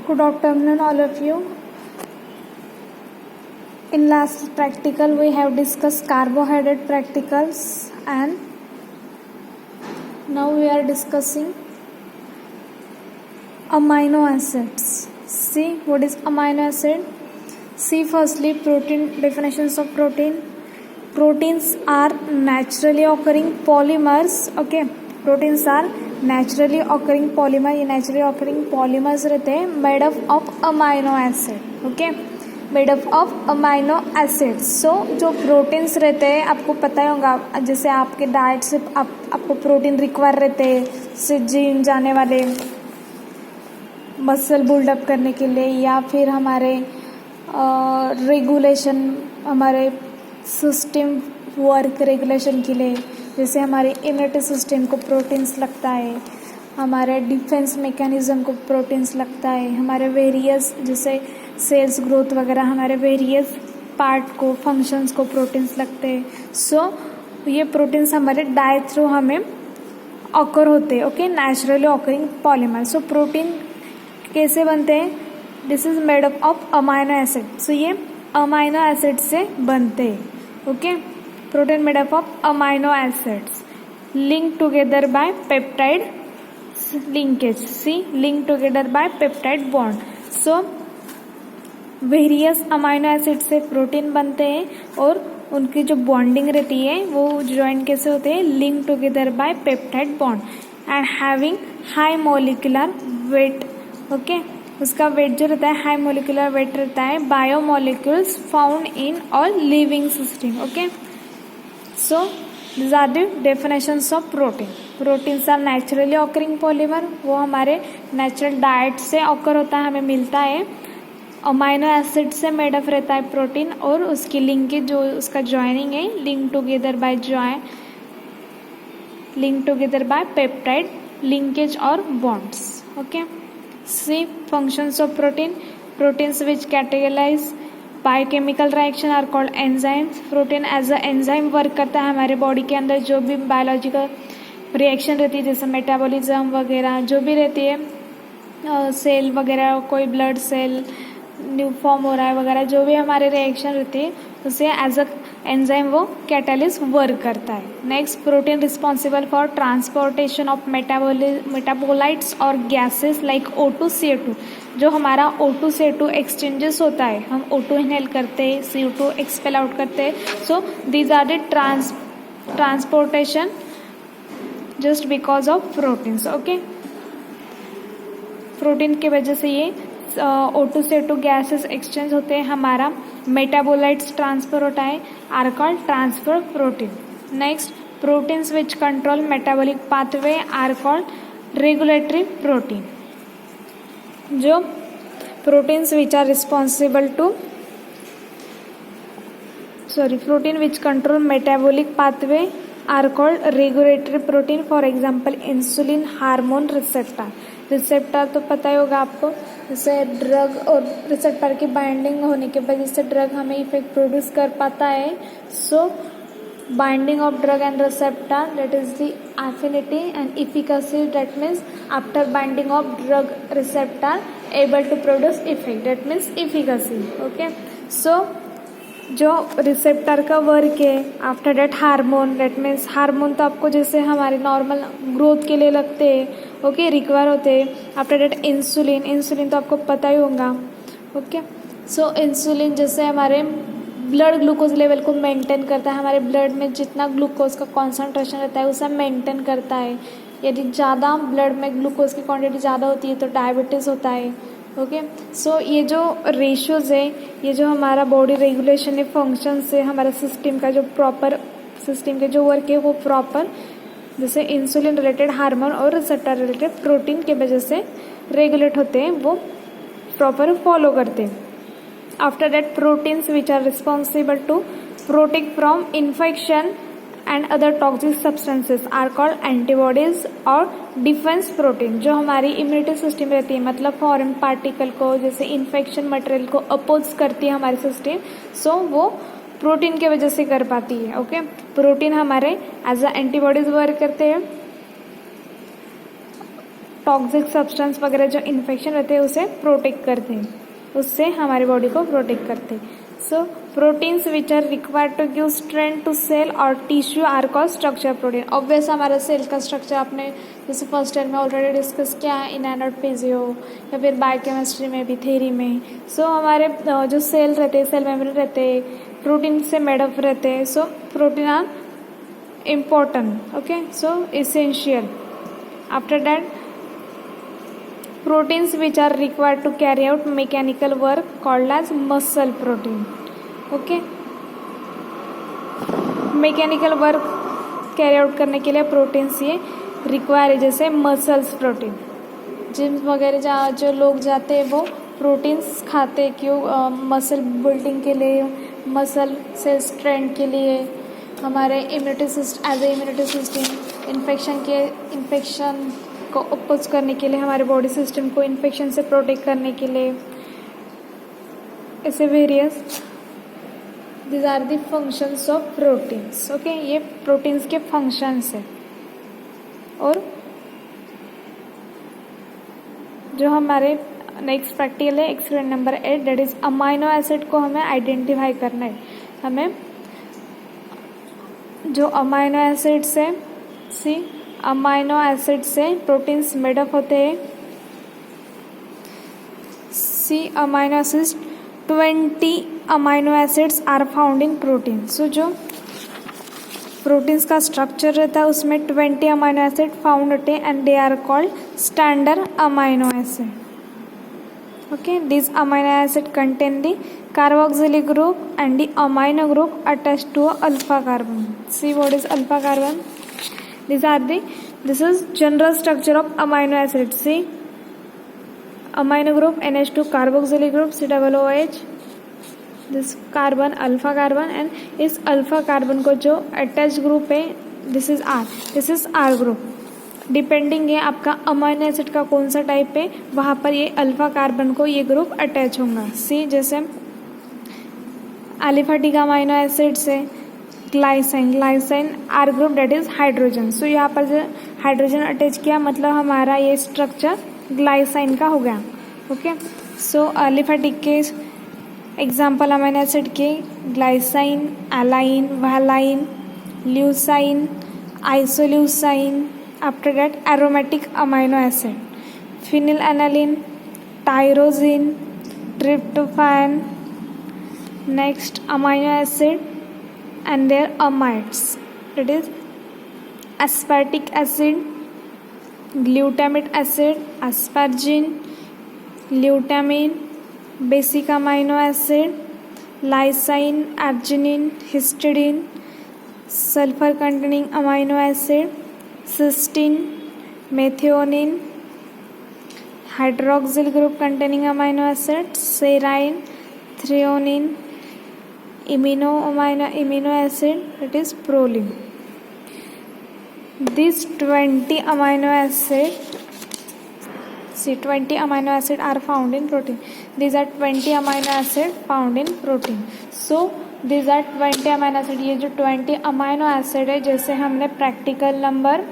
Good afternoon, all of you. In last practical, we have discussed carbohydrate practicals, and now we are discussing amino acids. See, what is amino acid? See, firstly, protein definitions of protein. Proteins are naturally occurring polymers. Okay, proteins are naturally occurring polymer. ये naturally occurring polymers रहते हैं made up of amino acid. Okay, made up of amino acids. So जो proteins रहते हैं आपको पता ही होगा, जैसे आपके डाइट से आपको प्रोटीन रिक्वायर रहते हैं, जैसे जिम जाने वाले मसल बिल्डअप करने के लिए, या फिर हमारे रेगुलेशन, हमारे सिस्टम वर्क रेगुलेशन के लिए, जैसे हमारे इम्यूनिटी सिस्टम को प्रोटीन्स लगता है, हमारे डिफेंस मैकेनिज्म को प्रोटीन्स लगता है, हमारे वेरियस जैसे सेल्स ग्रोथ वगैरह, हमारे वेरियस पार्ट को फंक्शंस को प्रोटीन्स लगते हैं. सो ये प्रोटीन्स हमारे डाइट थ्रू हमें ऑकर होते हैं. Okay, naturally occurring polymer. So protein कैसे बनते हैं? This is made up of amino acid. So ये अमाइनो एसिड से बनते हैं. Okay, protein made up of amino acids link together by peptide linkage. See, link together by peptide bond. So various amino acid से protein बनते हैं और उनकी जो बॉन्डिंग रहती है वो ज्वाइन कैसे होते हैं? Link together by peptide bond and having high molecular weight. Okay, उसका वेट जो रहता है हाई मोलिकुलर वेट रहता है. Biomolecules found in all living system. Okay, so this are the definitions of protein. Proteins are naturally occurring polymer. वो हमारे natural diet से occur होता है, हमें मिलता है. अमाइनो एसिड से मेड अप रहता है प्रोटीन और उसकी लिंकेज जो उसका ज्वाइनिंग है link together by peptide linkage और bonds. Okay, see functions of proteins which catalyze biochemical reaction are called enzymes. protein as a enzyme work करता है हमारे बॉडी के अंदर. जो भी बायोलॉजिकल रिएक्शन रहती है जैसे मेटाबॉलिज्म वगैरह जो भी रहती है, सेल वगैरह, कोई ब्लड सेल न्यू फॉर्म हो रहा है वगैरह, जो भी हमारे रिएक्शन रहती है उसे एज अ एंजाइम वो कैटालिस्ट वर्क करता है. Next, protein responsible for transportation of metabolites और गैसेस लाइक O2 CO2. जो हमारा O2 CO2 एक्सचेंजेस होता है, हम O2 इनहेल करते हैं, CO2 एक्सपेल आउट करते हैं. So these are the transportation just because of proteins. Okay, protein की वजह से ये O2 CO2 गैसेस एक्सचेंज होते हैं, हमारा मेटाबोलाइट्स ट्रांसफर होता है, are called transfer protein. Next, proteins which control metabolic pathway are called regulatory protein. जो proteins which are responsible to protein which control metabolic pathway are called regulatory protein. For example insulin hormone receptor. Receptor तो पता ही होगा आपको, जैसे drug और receptor की binding होने के वजह से ड्रग हमें इफेक्ट प्रोड्यूस कर पाता है. So binding of drug and receptor, that is the affinity and efficacy. That means after binding of drug receptor able to produce effect, that means efficacy. Okay, so जो receptor का work है, after that hormone, that means hormone तो आपको जैसे हमारे normal growth के लिए लगते हैं, ओके, रिक्वायर होते हैं. आफ्टर डेट इंसुलिन तो आपको पता ही होगा. ओके, सो इंसुलिन जैसे हमारे ब्लड ग्लूकोज लेवल को मेंटेन करता है, हमारे ब्लड में जितना ग्लूकोज का कॉन्सेंट्रेशन रहता है उसे मेंटेन करता है. यदि ज़्यादा ब्लड में ग्लूकोज की क्वांटिटी ज़्यादा होती है तो डायबिटीज़ होता है. ओके, सो ये जो रेशियोज है, ये जो हमारा बॉडी रेगुलेशन है, फंक्शन से हमारे सिस्टम का जो प्रॉपर सिस्टम के जो वर्क है वो प्रॉपर जैसे इंसुलिन रिलेटेड हार्मोन और रिसेप्टर रिलेटेड प्रोटीन के वजह से रेगुलेट होते हैं, वो प्रॉपर फॉलो करते हैं. After that proteins which are responsible to protect from infection and other toxic substances are called antibodies और डिफेंस प्रोटीन. जो हमारी इम्यूनिटी सिस्टम रहती है, मतलब फॉरेन पार्टिकल को जैसे इन्फेक्शन मटेरियल को अपोज करती है हमारी सिस्टम, सो वो प्रोटीन के वजह से कर पाती है. ओके, प्रोटीन हमारे एज अ एंटीबॉडीज वर्क करते हैं. टॉक्सिक सब्सटेंस वगैरह जो इन्फेक्शन रहते हैं उसे प्रोटेक्ट करते हैं, उससे हमारी बॉडी को प्रोटेक्ट करते हैं। So proteins which are required to give strength to cell और tissue are called structure protein. Obvious हमारा सेल का स्ट्रक्चर आपने जैसे फर्स्ट ईयर में ऑलरेडी डिस्कस किया है, इनएनोड फिजियो या फिर बायोकेमिस्ट्री में भी, थेरी में। सो हमारे जो सेल रहते हैं, सेल मेम्ब्रेन रहते हैं, प्रोटीन से मेडअप रहते हैं। So protein are important, okay, so essential. After that proteins which are required to carry out mechanical work called as muscle protein, okay। Mechanical work carry out करने के लिए proteins ये require है, जैसे muscles protein. Gym वगैरह जहाँ जो लोग जाते हैं वो प्रोटीन्स खाते हैं, क्यों? मसल बिल्डिंग के लिए, मसल से स्ट्रेंथ के लिए, हमारे immunity system as a immunity system infection को अपोज करने के लिए, हमारे बॉडी सिस्टम को इन्फेक्शन से प्रोटेक्ट करने के लिए, ऐसे various this are the functions of proteins, okay. ये प्रोटीन्स के फंक्शंस है। और जो हमारे नेक्स्ट प्रैक्टिकल है experiment number 8, that is amino acid को हमें आइडेंटिफाई करना है। हमें जो अमाइनो एसिड्स है, सी अमाइनो एसिड से प्रोटीन्स मेडअप होते हैं। See amino acids 20 amino acids are found in protein. So जो प्रोटीन्स का स्ट्रक्चर रहता है उसमें 20 अमाइनो एसिड फाउंड होते हैं and they are called standard amino acid, okay. This amino acid contain the carboxylic group and the amino group attached to a alpha carbon. See what is alpha carbon? This is general structure of amino acid. See, amino group NH2, carboxylic group COOH, this carbon alpha carbon, and इस alpha carbon को जो attached group है this is R group। Depending है आपका amino acid का कौन सा type है, वहाँ पर ये अल्फा कार्बन को ये ग्रुप अटैच होगा। सी जैसे एलिफेटिक अमाइनो एसिड से glycine R group that is hydrogen. So यहाँ पर जो हाइड्रोजन अटैच किया मतलब हमारा ये स्ट्रक्चर ग्लाइसाइन का हो गया, ओके। सो एलिफेटिक के एग्जाम्पल अमाइनो एसिड के glycine, alanine, valine, leucine, isoleucine. After that aromatic amino acid phenylalanine, tyrosine, tryptophan. Next amino acid and their amides, that is aspartic acid, glutamic acid, asparagine, glutamine, basic amino acid, lysine, arginine, histidine, sulfur containing amino acid, cysteine, methionine, hydroxyl group containing amino acid, serine, threonine, amino acid, that is proline. These 20 amino acid are found in protein. These are 20 amino acid found in protein. So these are 20 amino acid। ये जो 20 amino acid है, जैसे हमने practical number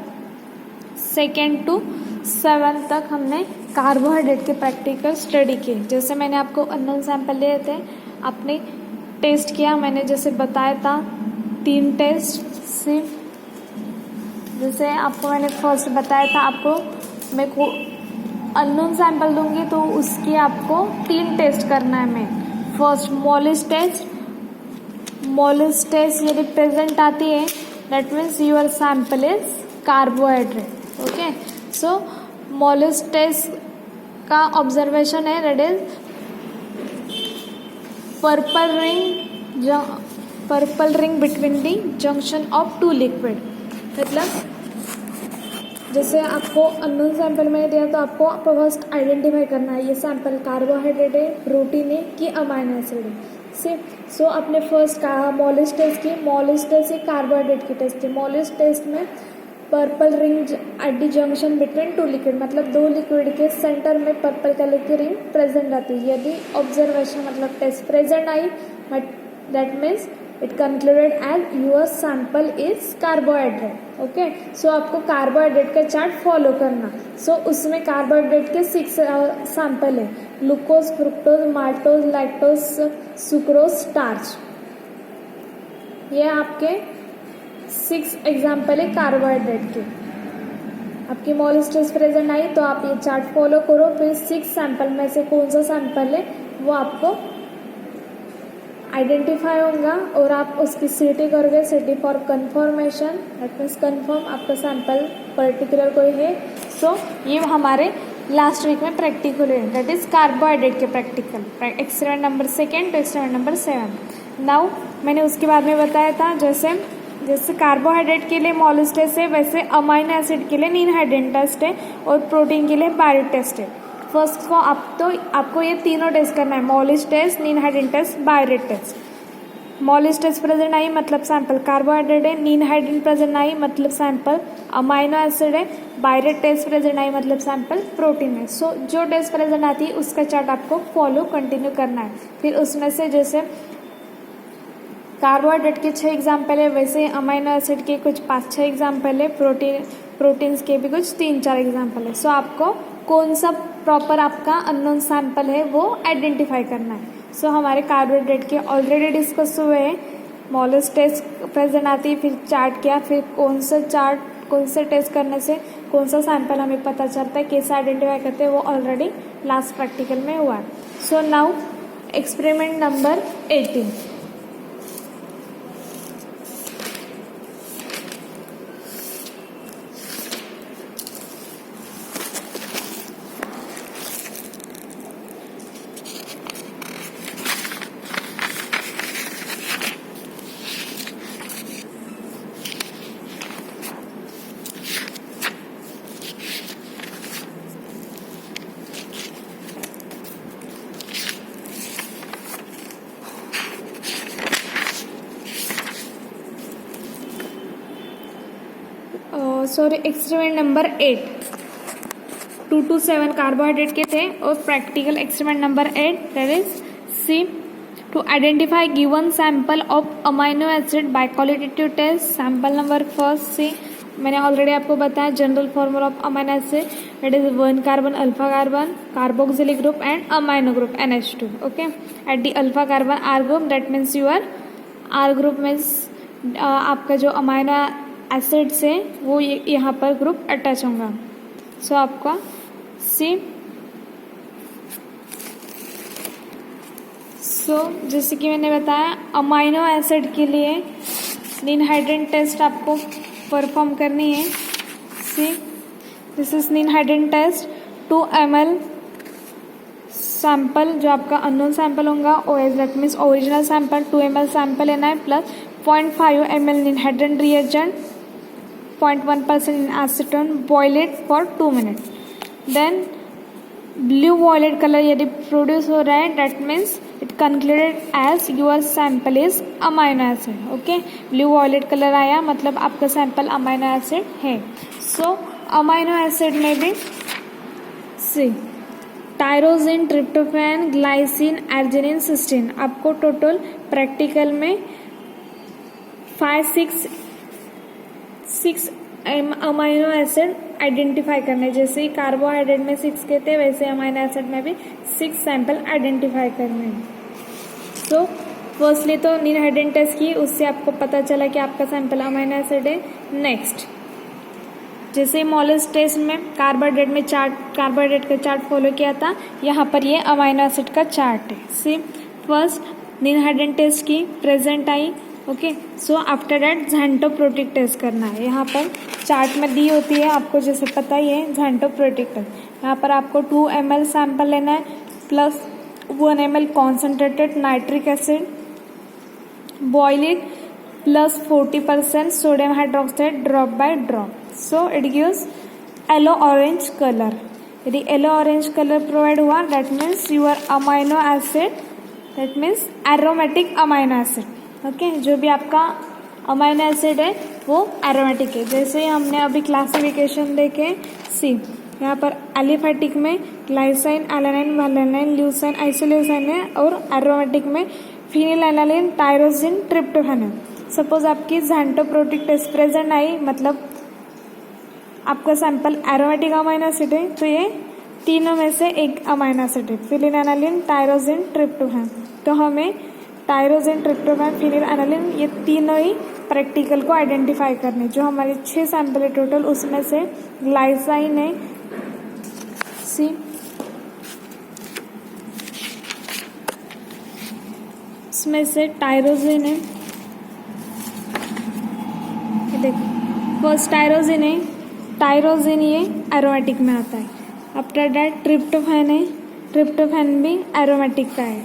2 to 7 तक हमने carbohydrate के practical study किए। जैसे मैंने आपको अननोन सैंपल लिए थे, आपने टेस्ट किया, मैंने जैसे बताया था 3 टेस्ट सिर्फ। जैसे आपको मैंने फर्स्ट बताया था, आपको मैं को अननोन सैंपल दूंगी तो उसकी आपको 3 टेस्ट करना है। मैं फर्स्ट मोलिस टेस्ट यदि प्रेजेंट आती है that means your sample is carbohydrate, okay. So Molisch test का ऑब्जर्वेशन है that is purple ring between the junction of 2 liquid. मतलब जैसे आपको अननोन सैंपल में दिया तो आपको फर्स्ट आइडेंटिफाई करना है ये सैंपल कार्बोहाइड्रेट है, प्रोटीन है कि अमाइनो एसिड है। सो आपने फर्स्ट कहा मोलिस टेस्ट की। मोलिस टेस्ट एक कार्बोहाइड्रेट की टेस्ट है। मोलिस टेस्ट में purple ring at the junction between 2 liquid, मतलब 2 लिक्विड के सेंटर में पर्पल कलर की रिंग प्रेजेंट आती है। यदि ऑब्जर्वेशन मतलब टेस्ट प्रेजेंट आई that means it concluded as your sample is carbohydrate. Okay, so आपको कार्बोहाइड्रेट का चार्ट फॉलो करना। सो उसमें कार्बोहाइड्रेट के 6 सैंपल है, glucose, fructose, maltose, lactose, sucrose, starch. ये आपके 6 एग्जाम्पल है कार्बोहाइड्रेट के। आपकी मोल स्ट्रेस प्रेजेंट आई तो आप ये चार्ट फॉलो करो, फिर 6 सैंपल में से कौन सा सैंपल है वो आपको आइडेंटिफाई होगा और आप उसकी सीटी करोगे, सीटी for confirmation, that means confirm आपका सैंपल पर्टिकुलर कोई है। सो ये हमारे लास्ट वीक में प्रैक्टिकल है, दैट इज कार्बोहाइड्रेट के practical, experiment number 2 to experiment number 7। Now मैंने उसके बाद में बताया था जैसे कार्बोहाइड्रेट के लिए मोल टेस्ट है, वैसे अमाइनो एसिड के लिए नीन हाइड्रेट टेस्ट है और प्रोटीन के लिए बायोट टेस्ट है। फर्स्ट को आपको ये तीनों टेस्ट करना है, Molisch test, ninhydrin test, biuret test. Molisch test present आई मतलब सैंपल कार्बोहाइड्रेट है, नीन हाइड्रेट प्रेजेंट आई मतलब सैंपल अमाइनो एसिड है, बायोट टेस्ट प्रेजेंट आई मतलब सैंपल प्रोटीन है। सो जो टेस्ट प्रेजेंट आती है उसका चार्ट आपको फॉलो कंटिन्यू करना है। फिर उसमें से जैसे कार्बोहाइड्रेट के 6 एग्जाम्पल है, वैसे अमाइनो एसिड के कुछ 5-6 एग्जाम्पल है, प्रोटीन्स के भी कुछ 3-4 एग्जाम्पल है। सो आपको कौन सा प्रॉपर आपका अननोन सैंपल है वो आइडेंटिफाई करना है। सो हमारे कार्बोहाइड्रेट के ऑलरेडी डिस्कस हुए हैं, मोलस टेस्ट प्रेजेंट आती है, फिर चार्ट किया, फिर कौन से टेस्ट करने से कौन सा सैंपल हमें पता चलता है, कैसे आइडेंटिफाई करते हैं, वो ऑलरेडी लास्ट प्रैक्टिकल में हुआ है। So now experiment number 18। Experiment number 8, 2 to 7 carbohydrate के थे और practical experiment number 8 that is see to identify given sample of amino acid by qualitative test. Sample number first see मैंने already आपको बताया, general formula of amino acid that is 1 carbon alpha carbon carboxylic group and amino group NH2। Okay, at the alpha carbon R group that means your R group means आपका जो amino acid से वो यहाँ पर group attach होगा। सो आपका सी जैसे कि मैंने बताया अमाइनो एसिड के लिए नीन हाइड्रेट टेस्ट आपको परफॉर्म करनी है। सी दिस इज नीन हाइड्रेट टेस्ट 2 ml सैंपल जो आपका अननोन सैंपल होगा, OH that means original sample 2 ml sample लेना है, प्लस 0.5 ml नीन hydrate reagent, 0.1% in acetone, boil it for 2 minutes. Then blue violet color यदि प्रोड्यूस हो रहा है that means it concluded as your sample is amino acid. Okay, blue violet color आया मतलब आपका सैंपल अमाइनो एसिड है। सो amino acid में भी see tyrosine, tryptophan, glycine, arginine, cysteine, आपको टोटल प्रैक्टिकल में 6 अमाइनो एसिड आइडेंटिफाई करने। जैसे कार्बोहाइड्रेट में 6 के थे, वैसे अमाइनो एसिड में भी 6 सैंपल आइडेंटिफाई करने हैं। सो फर्स्टली तो नीन हाइड्रेट टेस्ट की, उससे आपको पता चला कि आपका सैंपल अमाइनो एसिड है। नेक्स्ट जैसे मोलस टेस्ट में कार्बोहाइड्रेट का चार्ट फॉलो किया था, यहाँ पर ये अमाइनो एसिड का चार्ट है। See first ninhydrin test की, प्रेजेंट आई। Okay, so after that xanthoproteic test करना है। यहाँ पर चार्ट में दी होती है, आपको जैसे पता ही है झैंटोप्रोटिक टेस्ट। यहाँ पर आपको 2 ml सैंपल लेना है plus 1 ml concentrated nitric acid, boil it plus 40% sodium hydroxide drop by drop. So it gives yellow orange colour. यदि येलो ऑरेंज कलर प्रोवाइड हुआ that means your amino acid, that means aromatic amino acid. Okay, जो भी आपका amino acid है वो aromatic है। जैसे हमने अभी क्लासिफिकेशन देखे, सी यहाँ पर एलिफेटिक में ग्लाइसाइन, एलानाइन, वालेनाइन, ल्यूसाइन, आइसोल्यूसाइन है और एरोमेटिक में फिनिल एनालिन टायरोसिन ट्रिप्टोफैन है। सपोज आपकी ज़ैंटोप्रोटिक टेस्ट प्रेजेंट आई, मतलब आपका सैंपल एरोमेटिक अमाइनो एसिड है, तो ये तीनों में से एक अमाइनो एसिड है, फिनिल एनालिन टायरोसिन ट्रिप्टोफैन। तो हमें टायरोसिन ट्रिप्टोफैन फिनिल एनालिन ये तीनों ही प्रैक्टिकल को आइडेंटिफाई करने। जो हमारे 6 सैंपल है टोटल, उसमें से ग्लाइसाइन है सी, उसमें से टायरोसिन है, देखो फर्स्ट टायरोसिन है, टायरोसिन ये एरोमेटिक में आता है। आफ्टर दैट ट्रिप्टोफैन है, ट्रिप्टोफैन भी एरोमेटिक का है।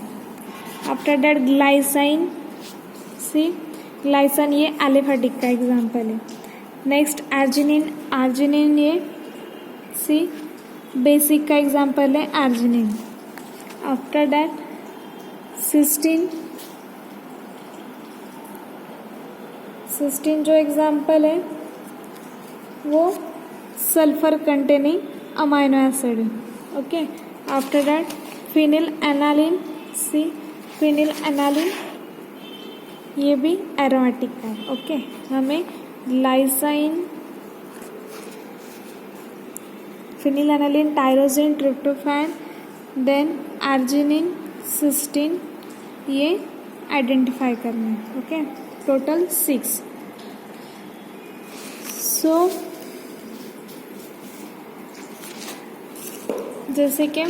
After that glycine see, glycine ये एलिफेटिक का एग्जाम्पल है। नेक्स्ट आर्जिनिन, आर्जिनिन ये सी बेसिक का एग्जाम्पल है arginine. After that cysteine, cysteine जो एग्जाम्पल है वो सल्फर कंटेनिंग अमाइनो एसिड है। Okay, after that phenylalanine see, phenylalanine ये भी एरोमेटिक का है। ओके, हमें ग्लाइसाइन, phenylalanine, tyrosine, tryptophan, then arginine, cysteine ये आइडेंटिफाई करना है। Okay, total 6। सो जैसे कि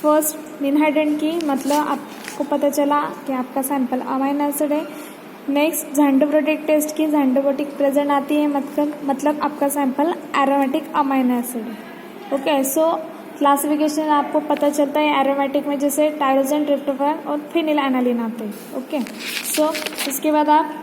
फर्स्ट निनहाइडेंट की, मतलब आपको पता चला कि आपका सैंपल अमाइनो एसिड है। नेक्स्ट ज़ैंटोप्रोटिक टेस्ट की, ज़ैंटोप्रोटिक प्रेजेंट आती है, मतलब आपका सैंपल एरोमेटिक अमाइनो एसिड है। ओके, सो क्लासिफिकेशन आपको पता चलता है एरोमेटिक में जैसे टायरोसिन, ट्रिप्टोफैन और फिनिल एनालिन आते हैं। ओके, सो इसके बाद आप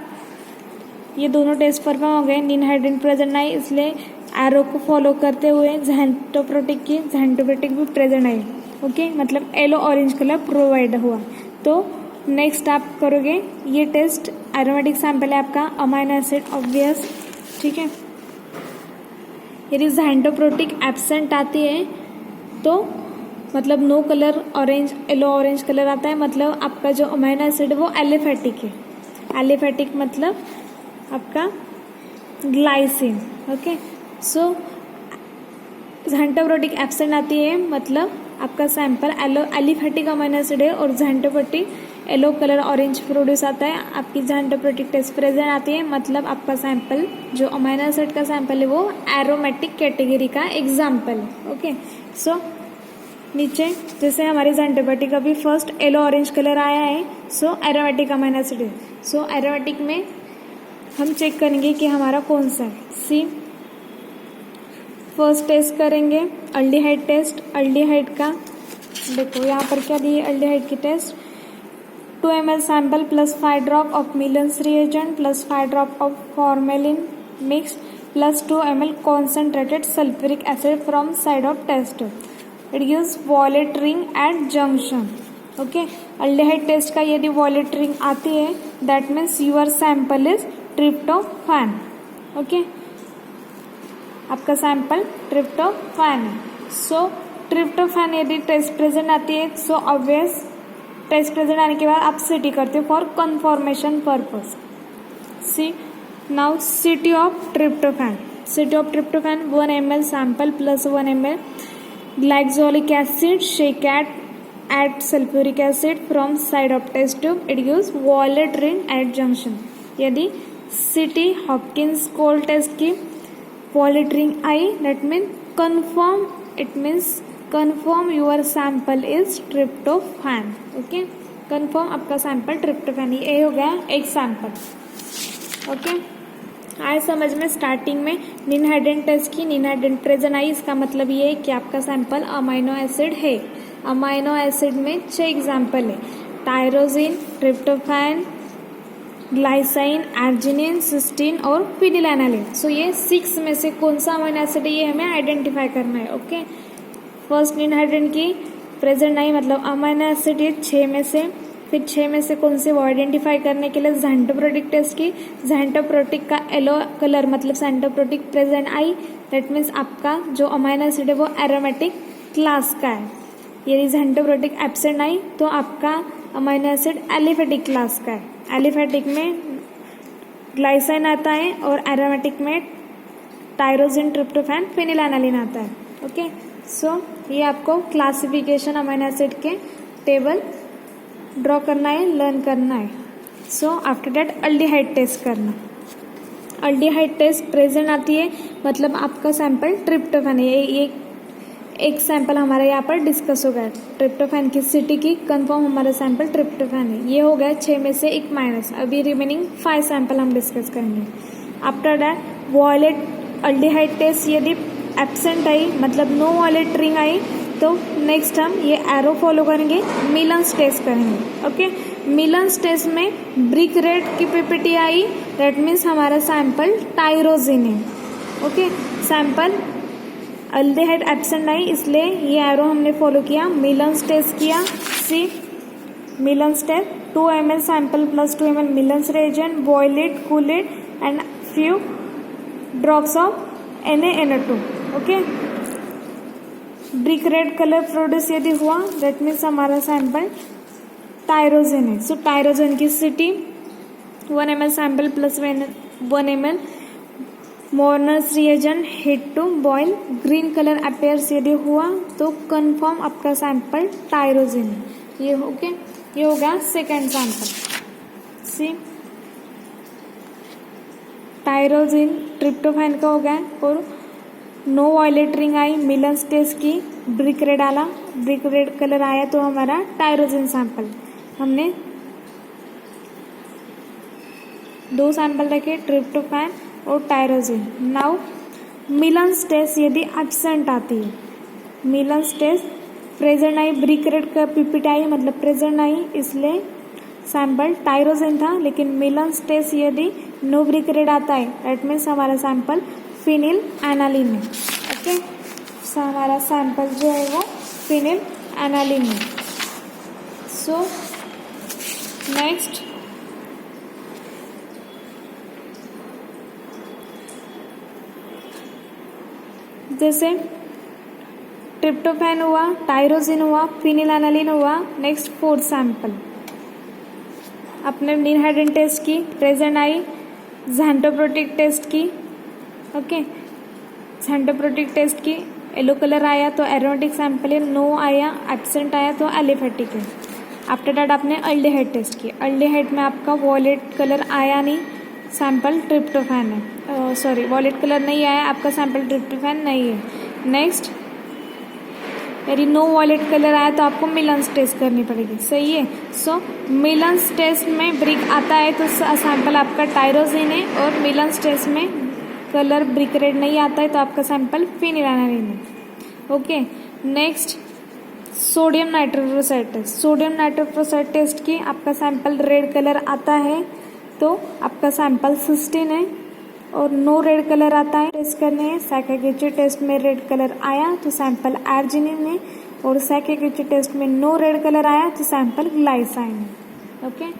ये दोनों टेस्ट परफॉर्म हो गए, निनहाइडेंट प्रेजेंट आई, इसलिए एरो को फॉलो करते हुए ज़ैंटोप्रोटिक की, ज़ैंटोप्रोटिक भी प्रेजेंट आई। ओके, मतलब येलो ऑरेंज कलर प्रोवाइड हुआ। तो नेक्स्ट आप करोगे ये टेस्ट, एरोमेटिक सैंपल है आपका अमाइनो एसिड ऑब्वियस, ठीक है। यदि ज़ैंटोप्रोटिक एब्सेंट आती है तो मतलब no colour orange, yellow orange colour आता है, मतलब आपका जो अमाइनो एसिड है वो एलिफेटिक है। एलिफेटिक मतलब आपका ग्लाइसिन। ओके, सो ज़ैंटोप्रोटिक एब्सेंट आती है, मतलब आपका सैंपल एलिफेटिक अमाइनो एसिड है और ज़ैंटोप्रोटिक येलो कलर ऑरेंज प्रोड्यूस आता है। आपकी ज़ैंटोप्रोटिक टेस्ट प्रेजेंट आती है, मतलब आपका सैंपल जो अमाइनो एसिड का सैंपल है वो एरोमेटिक कैटेगरी का एग्जाम्पल है। ओके, सो नीचे जैसे हमारी ज़ैंटोप्रोटिक अभी फर्स्ट येलो ऑरेंज कलर आया है, सो एरोमेटिक अमाइनो एसिड है। सो एरोमेटिक में हम चेक करेंगे कि हमारा कौन सा है। सी, फर्स्ट टेस्ट करेंगे अल्डिहाइड टेस्ट। अल्डिहाइड का देखो यहाँ पर क्या दी है, अल्डिहाइड की test 2 ml sample plus 5 drop of Millon's reagent plus 5 drop of formalin mix plus 2 ml concentrated sulphuric acid from side of test. It gives violet ring at junction. Okay, aldehyde test का यदि violet ring आती है that means your sample is tryptophan. Okay, आपका sample tryptophan है। सो tryptophan यदि test present आती है, so obvious test present आने के बाद आप सिटी करते हो for confirmation purpose. See, now CT of tryptophan. CT of tryptophan 1 ml sample plus 1 ml glycolic acid shake at sulphuric acid from side of test tube. It gives violet ring at junction. यदि CT Hopkins cold test की violet ring आई, that mean confirm, it means confirm your sample is tryptophan. Okay, confirm आपका sample tryptophan, ये हो गया एक sample. Okay, आए समझ में। स्टार्टिंग में निनहाइडेंट टेस्ट की, निनहाइडेंट प्रेजेंट आई, इसका मतलब ये है कि आपका सैंपल अमाइनो एसिड है। अमाइनो एसिड में 6 एग्जाम्पल है, tyrosine, tryptophan, glycine, arginine, cysteine और फिनिल एनालिन। सो ये 6 में से कौन सा अमाइनो एसिड है ये हमें आइडेंटिफाई करना है। ओके, फर्स्ट निनहाइडेंट की प्रेजेंट आई, मतलब अमाइनो एसिड ये 6 में से, फिर 6 में से कौन से वो आइडेंटिफाई करने के लिए ज़ैंटोप्रोटिक टेस्ट की। ज़ैंटोप्रोटिक का येलो कलर मतलब ज़ैंटोप्रोटिक प्रेजेंट आई, दैट मीन्स आपका जो अमाइनो एसिड है वो एरोमेटिक क्लास का है। यदि झेंटोप्रोटिक एब्सेंट आई तो आपका अमीनो एसिड एलिफेटिक क्लास का है। एलिफेटिक में ग्लाइसिन आता है और एरोमेटिक में टायरोसिन, ट्रिप्टोफैन, फिनिलएनालिन आता है। ओके, सो ये आपको क्लासिफिकेशन अमीनो एसिड के टेबल ड्रॉ करना है, लर्न करना है। So after that aldehyde test करना। अल्डिहाइड टेस्ट प्रेजेंट आती है मतलब आपका सैंपल ट्रिप्टोफैन है। ये एक सैंपल हमारा यहाँ पर डिस्कस हो गया, ट्रिप्टोफैन की सिटी की, कंफर्म हमारा सैंपल ट्रिप्टोफैन है। ये हो गया 6 में से 1 माइनस। अभी रिमेनिंग 5 सैंपल हम डिस्कस करेंगे। After that violet aldehyde test यदि एब्सेंट आई मतलब नो वॉयलेट रिंग आई तो नेक्स्ट हम ये एरो फॉलो करेंगे, मिलन्स टेस्ट करेंगे। ओके, मिलन्स टेस्ट में ब्रिक रेड की पीपीटी आई, दैट मीन्स हमारा सैंपल टायरोसिन है। ओके, सैंपल अल्डिहाइड एब्सेंट आई इसलिए ये एरो हमने फॉलो किया, मिलन्स टेस्ट किया। See Millon's test 2 ml sample plus 2 ml Millon's reagent, boil it, cool it and few drops of NaNO2। Okay, brick red colour produce यदि हुआ that means हमारा sample tyrosine है। So tyrosine की सिटी 1 ml sample plus 1 ml Morner's reagent, heat to boil, green colour appears यदि हुआ तो confirm आपका सैंपल टायरोसिन है। ये हो गया, ये हो गया सेकेंड सैंपल। सी टायरोसिन ट्रिप्टोफैन का हो गया और नो वॉयलेट रिंग आई, मिलन्स टेस्ट की, ब्रिक रेड आला, ब्रिक रेड कलर आया तो हमारा टायरोसिन सैंपल। हमने 2 सैंपल रखे, ट्रिप्टोफैन और टायरोसिन। नाउ मिलन्स टेस्ट यदि एब्सेंट आती है, मिलन्स टेस्ट प्रेजेंट आई, ब्रिक रेड का पीपीटी आई मतलब प्रेजेंट आई इसलिए सैंपल टायरोसिन था, लेकिन मिलन्स टेस्ट यदि नो ब्रिक रेड आता है दैट मीन्स हमारा सैंपल फिनिलएनालिन है। ओके, सो हमारा सैंपल जो है वो फिनिलएनालिन है। सो नेक्स्ट जैसे ट्रिप्टोफैन हुआ, टायरोसिन हुआ, फिनिलएनालिन हुआ, नेक्स्ट 4th सैंपल अपने नीरहाइडेन टेस्ट की, प्रेजेंट आई, झेंटोप्रोटिक टेस्ट की। ओके, झेंटोप्रोटिक टेस्ट की, येलो कलर आया तो एरोमेटिक सैंपल है, नो आया, एब्सेंट आया तो एलिफेटिक है। आफ्टर दैट आपने अल्डिहाइड टेस्ट की, अल्डिहाइड में आपका वॉयलेट कलर आया नहीं, सैंपल ट्रिप्टोफैन है। सॉरी, वॉयलेट कलर नहीं आया, आपका सैंपल ट्रिप्टोफैन नहीं है। नेक्स्ट यदि नो वॉयलेट कलर आया तो आपको मिलन्स टेस्ट करनी पड़ेगी। सही है। सो मिलन्स टेस्ट में ब्रिक आता है तो सैंपल आपका टायरोसिन है, और मिलन्स टेस्ट में कलर ब्रिक रेड नहीं आता है तो आपका सैंपल फिनिलएनालिन है। Okay, next sodium nitrochloride test. Sodium nitrochloride test की आपका सैंपल रेड कलर आता है तो आपका सैंपल सिस्टीन है, और नो रेड कलर आता है टेस्ट करने हैं। सैकागुची टेस्ट में रेड कलर आया तो सैंपल आर्जिनिन है, और सैकागुची टेस्ट में नो रेड कलर आया तो सैंपल ग्लाइसाइन है। ओके,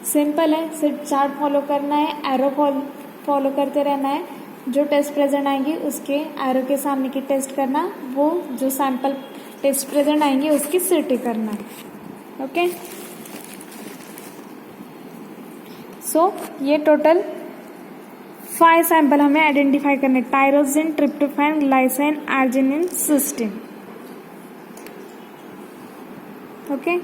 सिंपल है, सिर्फ चार्ट फॉलो करना है, एरो फॉलो करते रहना है। जो टेस्ट प्रेजेंट आएंगे उसके एरो के सामने की टेस्ट करना, वो जो सैंपल टेस्ट प्रेजेंट आएंगे उसकी सिटी करना है। ओके, सो ये टोटल 5 सैंपल हमें आइडेंटिफाई करने, tyrosine, tryptophan, glycine, arginine, cysteine. Okay,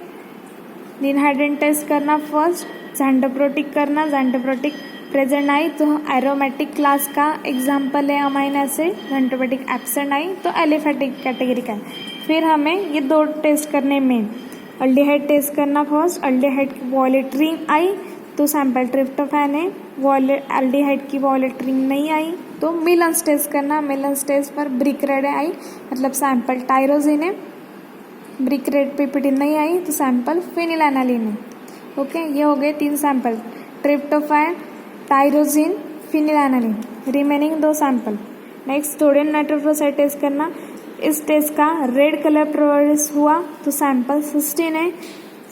ninhydrin test करना फर्स्ट, झेंटोप्रोटिक करना, झेंटोप्रोटिक प्रेजेंट आई तो एरोमेटिक क्लास का एग्जाम्पल है अमीनो एसिड, झेंटोप्रोटिक एब्सेंट आई तो एलिफेटिक कैटेगरी का है। फिर हमें ये 2 टेस्ट करने मेन, अल्डिहाइड टेस्ट करना फर्स्ट, अल्डिहाइड की वॉयलेट रिंग आई तो सैंपल ट्रिप्टोफैन है, वॉयलेट एल्डिहाइड की वॉयलेट रिंग नहीं आई तो मिलन्स टेस्ट करना, मिलन्स टेस्ट पर ब्रिक रेड आई मतलब सैंपल टायरोसिन है, ब्रिक रेड पीपीटी नहीं आई तो सैंपल फिनिलएनालिन है। ओके, ये हो गए 3 sample, tryptophan, tyrosine, phenylalanine. Remaining 2 sample. Next sodium nitrochloride test करना, इस टेस्ट का रेड कलर प्रोड्यूस हुआ तो सैंपल सिस्टीन है,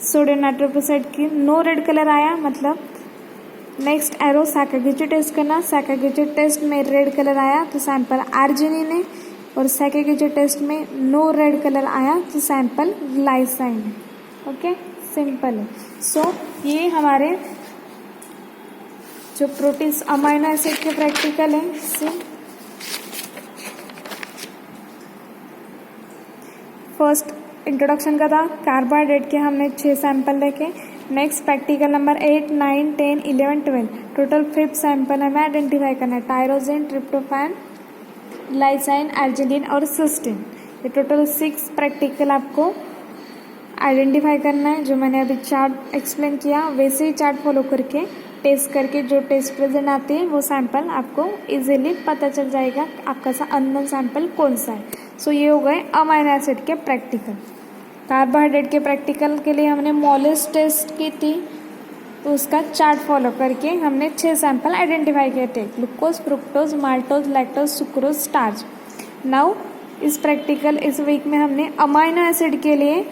सोडियम नाइट्रोक्लोराइड की नो रेड कलर आया मतलब नेक्स्ट एरो सैकागुची टेस्ट करना, सैकागुची टेस्ट में रेड कलर आया तो सैंपल आर्जिनिन है, और सेकेंड के जो टेस्ट में नो रेड कलर आया तो सैंपल ग्लाइसाइन है। ओके, सिंपल है। सो ये हमारे जो प्रोटीन्स अमाइनो एसिड के प्रैक्टिकल है। फर्स्ट इंट्रोडक्शन का था, कार्बोहाइड्रेट के हमने 6 सैंपल देखे। Next practical number 8, 9, 10, 11, 12, total 5 sample हमें आइडेंटिफाई करना है, टायरोसिन, ट्रिप्टोफैन, ग्लाइसाइन, अर्जिनिन और सिस्टीन। ये टोटल 6 प्रैक्टिकल आपको आइडेंटिफाई करना है। जो मैंने अभी चार्ट एक्सप्लेन किया वैसे ही चार्ट फॉलो करके टेस्ट करके जो टेस्ट प्रेजेंट आती है वो सैंपल आपको इजीली पता चल जाएगा आपका अननोन सैंपल कौन सा है। सो ये हो गए अमाइनो एसिड के प्रैक्टिकल। कार्बोहाइड्रेट के प्रैक्टिकल के लिए हमने मोलेस टेस्ट की थी, तो उसका चार्ट फॉलो करके हमने 6 सैंपल आइडेंटिफाई किए थे, glucose, fructose, maltose, lactose, sucrose, starch. Now इस प्रैक्टिकल इस वीक में हमने अमाइनो एसिड के लिए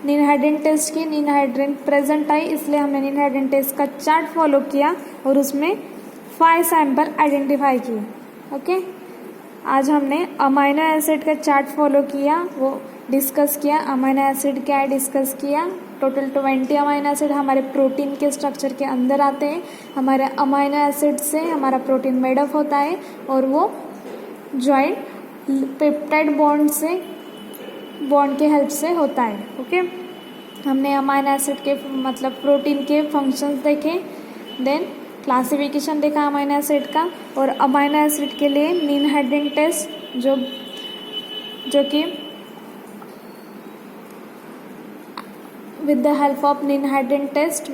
निनहाइड्रेन टेस्ट की। निनहाइड्रेन प्रेजेंट आई इसलिए हमने निनहाइड्रेन टेस्ट का चार्ट फॉलो किया और उसमें 5 सैंपल आइडेंटिफाई किए। ओके, आज हमने अमाइनो एसिड का चार्ट फॉलो किया, वो डिस्कस किया। अमाइनो एसिड क्या है डिस्कस किया। टोटल 20 अमाइनो एसिड हमारे प्रोटीन के स्ट्रक्चर के अंदर आते हैं। हमारे अमाइनो एसिड से हमारा प्रोटीन मेडअप होता है और वो जॉइंट पेप्टाइड बॉन्ड के हेल्प से होता है। ओके, हमने अमाइनो एसिड के मतलब प्रोटीन के फंक्शंस देखे, देन क्लासिफिकेशन देखा अमाइनो एसिड का, और अमाइनो एसिड के लिए निनहाइड्रेन टेस्ट जो कि with the help of ninhydrin test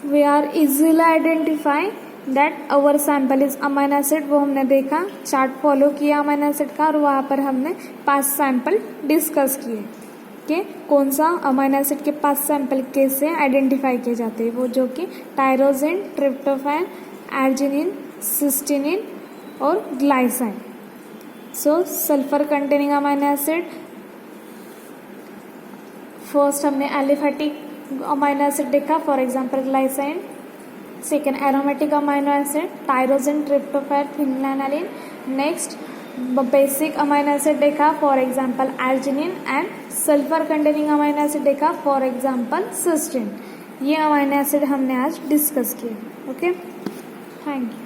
we are easily identify that our sample is amino acid. वो हमने देखा, चार्ट फॉलो किया अमाइनो एसिड का और वहाँ पर हमने 5 सैंपल डिस्कस किए कि कौन सा अमाइनो एसिड के 5 सैंपल कैसे आइडेंटिफाई किए जाते हैं। वो जो कि टायरोसिन, ट्रिप्टोफैन, अर्जिनिन, सिस्टीनिन और glycine. So sulphur containing amino acid, first हमने एलिफेटिक अमाइनो एसिड देखा, for example glycine. Second aromatic amino acid, tyrosine, tryptophan, phenylalanine. Next basic amino acid देखा, for example arginine. And sulphur containing amino acid देखा, for example cysteine. ये amino acid हमने आज discuss किए। Okay, thank you.